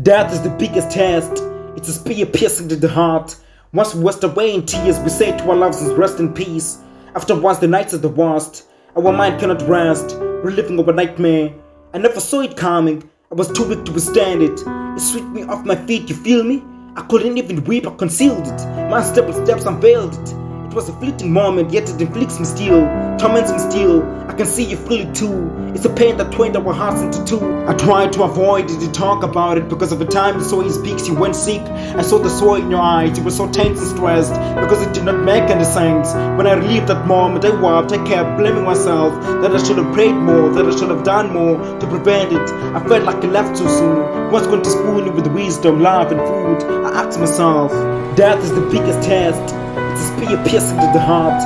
Death is the biggest test. It's a spear piercing to the heart. Once we wasted away in tears, we say to our loved ones, rest in peace. Afterwards, the nights are the worst. Our mind cannot rest. We're living over nightmare. I never saw it coming. I was too weak to withstand it. It swept me off my feet, you feel me? I couldn't even weep, I concealed it. My steps unveiled it. It was a fleeting moment, yet it inflicts me still, torments me still. I can see you feel it too. It's a pain that twained our hearts into two. I tried to avoid it, to talk about it, because of the time you saw he speaks, you went sick. I saw the soul in your eyes, you were so tense and stressed, because it did not make any sense. When I relieved that moment, I wept, I kept blaming myself, that I should have prayed more, that I should have done more to prevent it. I felt like I left too soon. Who was going to spoon you with wisdom, love and food? I asked myself, death is the biggest test. It's a spear piercing to the heart.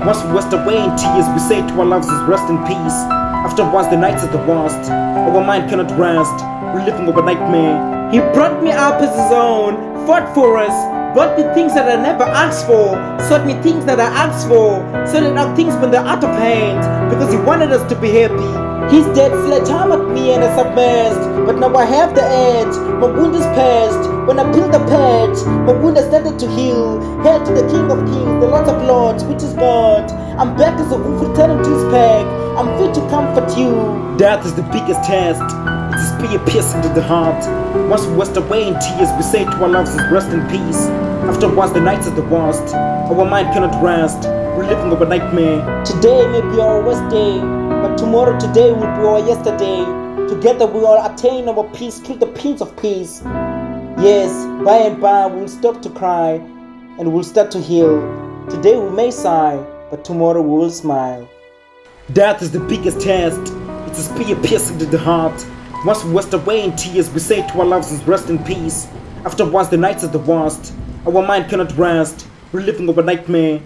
Once we rest away in tears, we say to our loved ones, rest in peace. Afterwards, the nights are the worst. Our mind cannot rest. We're living over nightmare. He brought me up as his own, fought for us, brought me things that I never asked for, sought me things that I asked for, sorted out things when they're out of hand, because he wanted us to be happy. His dead sledgehammered me and I submerged, but now I have the edge. My wound is past. When I peeled the patch, my wound has started to heal. Hail to the King of Kings, the Lord of Lords, which is God. I'm back as a wolf returning to his pack. I'm fit to comfort you. Death is the biggest test. It's a spear piercing to the heart. Once we rest away in tears, we say to our loved ones, rest in peace. Afterwards, the nights are the worst. Our mind cannot rest. We're living over nightmare. Today may be our worst day, but tomorrow, today will be our yesterday. Together we will attain our peace through the Prince of Peace. Yes, by and by we'll stop to cry and we'll start to heal. Today we may sigh, but tomorrow we will smile. Death is the biggest test. It's a spear piercing to the heart. Once we rest away in tears, we say to our loved ones, rest in peace. Afterwards, the nights are the worst. Our mind cannot rest. We're living over nightmare.